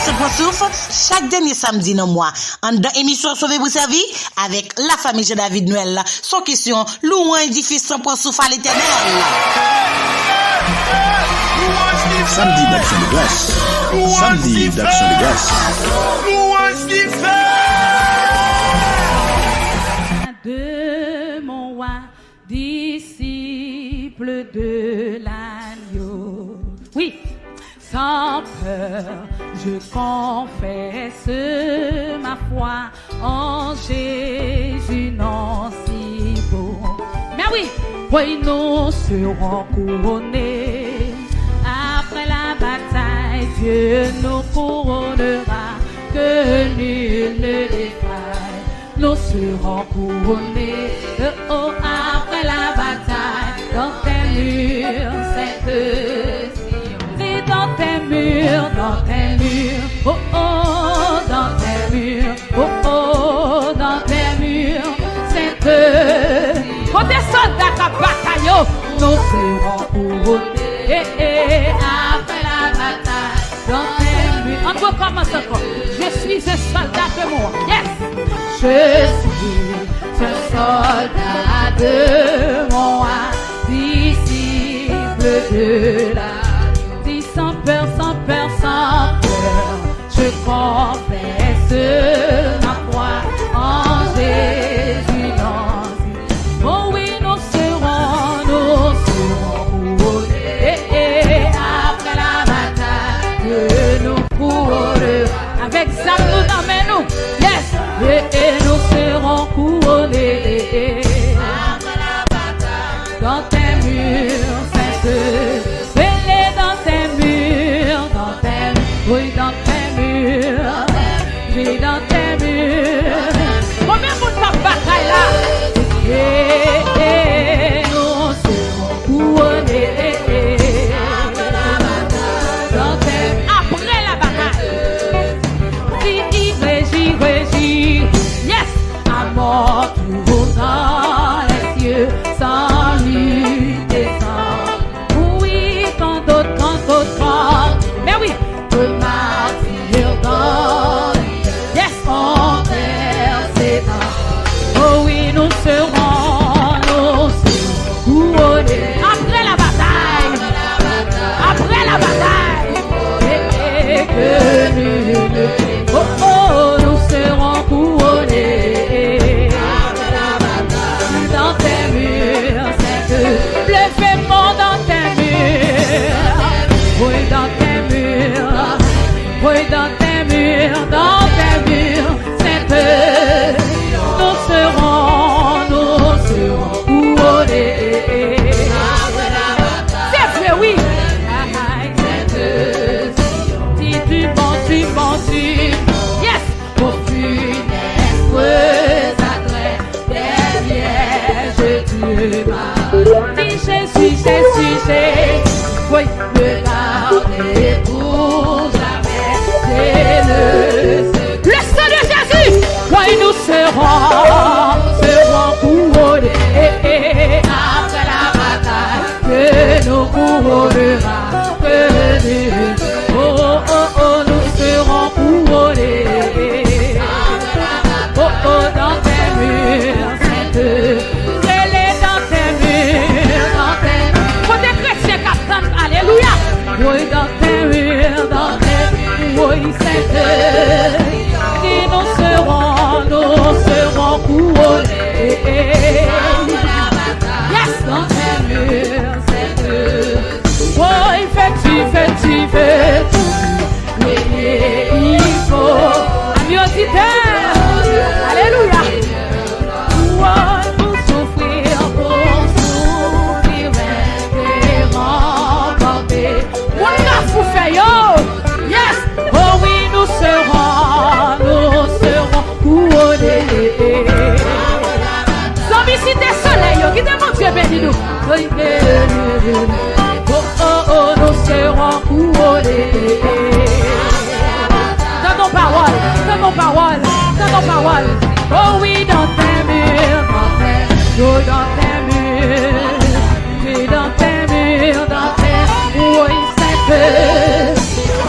se prend souffle chaque dernier samedi dans le mois. En dans émission Sauver pour servir avec la famille de David Noël. Sans question, louant édifice sans prend souffle à l'éternel. Samedi d'Action de grâce. Samedi d'Action de grâce. De mon roi, disciple de l'agneau. Oui, sans peur, je confesse ma foi en Jésus, non si beau. Mais oui, oui, nous serons couronnés. Après la bataille, Dieu nous couronnera, que nul ne défaille. Nous serons couronnés, oh, après la bataille, dans tes murs, c'est dis dans tes murs, oh, oh, dans tes murs, oh, oh, dans tes murs, c'est quand des soldats qui bataillent, nous serons couronnés, après la bataille, dans tes murs. On recommence encore. Je suis un soldat de moi. Yes! Je suis un soldat de moi, disciple de la. Dis sans peur, sans peur, sans peur, je confesse ma foi en Jésus. Oh oui, nous serons couronnés après la bataille que nous couronnons avec ça nous dans nous. Yes, et nous serons couronnés après la bataille dans tes murs saints. Venez dans tes murs, oui, dans tes murs, oui, dans tes murs. Combien de monde va bataille là? Et nous serons couronnés après la bataille, après la bataille. Régis, yes, à mort toujours dans les cieux, sans lutte et sans. Oui, quand d'autres, mais oui, le martyr dans les yes, on perd ses dents. Oh oui, nous serons couronnés après la bataille, et que nul. Oh oh, nous serons couronnés dans tes murs, c'est que levez-moi dans tes murs, oui, dans tes murs, oui, dans tes murs, c'est que nous serons couronnés. C'est vrai, oui. Tu penses, yes, au funeste adresse des vierges du mal. Dis Jésus, oui, me garder pour jamais, c'est le sang de Jésus, oui, nous serons couronnés après la bataille, que nous couronnera, que Dieu, oh, oh, oh, nous serons couronnés. Oh, oh, dans tes murs, sainte, elle dans tes murs, faut des chrétiens qui attendent, alléluia. Oui, dans tes murs, oui, sainte, et nous serons couronnés. Yes, dans tes murs, sainte, oui, fais-tu, il faut, ami auditeur, alléluia. Pour souffrir, et remporter. What else vous fait, yo? Yes, oh oui, nous serons couronnés. Sans visiter soleil, yo, qui demande Dieu béni nous. Oh, oh, oh, nous serons couronnés. Dans nos paroles. Oh oui, dans tes murs, dans tes murs, dans tes murs, oui, c'est que,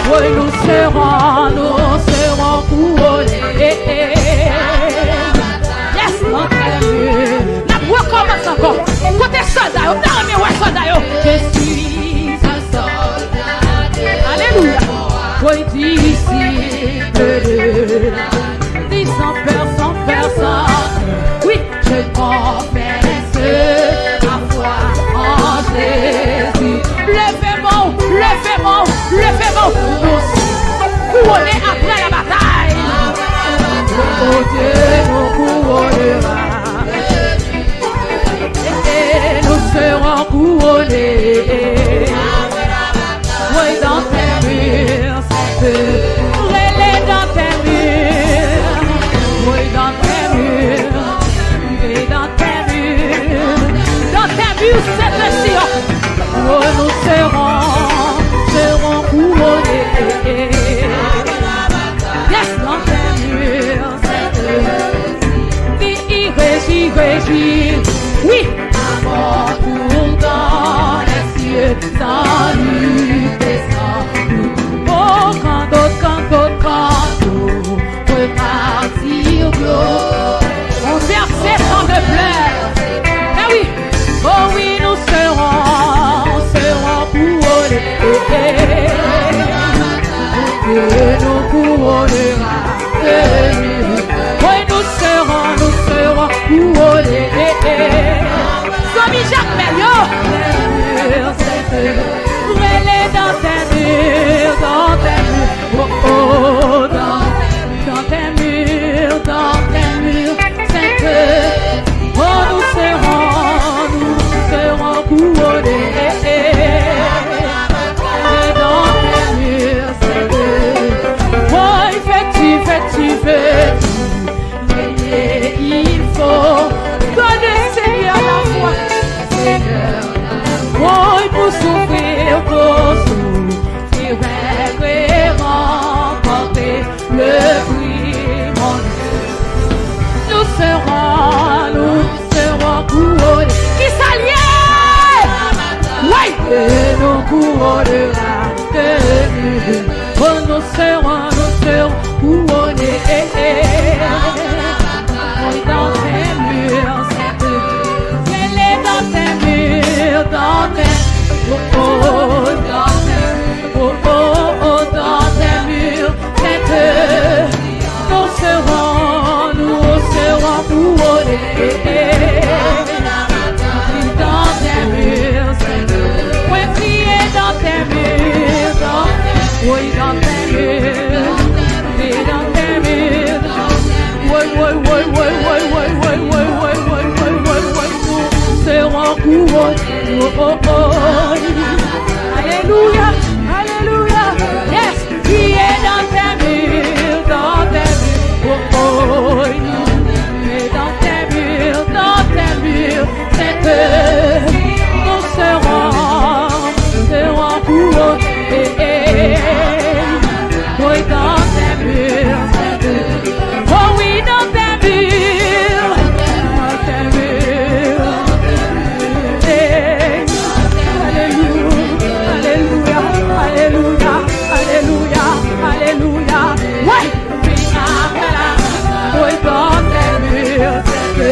oui, nous serons réjouir. Oui, avant tout dans les cieux, salut et salut. Oh, quand d'autres, repartir d'eau. On versait sans de pleurs. Eh oui, oh oui, nous serons couronnés. Et nous couronnera. Oui, nous serons couronnés. Somi Jacques Merriot. Brûlez dans tes murs, oh oh, dans tes murs, Sainte. Oh, nous serons couronnés. Et dans tes murs, Sainte. Oh, fais-tu, et il faut donner Seigneur la foi, Seigneur. Oh, pour souffrir, et remporter le prix, mon Dieu. Nous serons couronnés. Qui s'allie? Oui, et nous couronnera. Oh, nous serons couronnés. Dans tes murs, dans tes murs, dans tes dans tes murs, nous serons couronnés. Dans tes murs, oui, priez dans tes murs, oui, dans tes murs, et dans tes murs, nous serons couronnés. Alléluia, alléluia, yes, priez dans tes murs, et dans tes murs, c'est que nous serons couronnés. Oui, dans tes murs, c'est que, oh oui, dans tes murs, Alléluia, alléluia, alléluia, alléluia. Ouais, puis après là, oui, dans tes murs, c'est que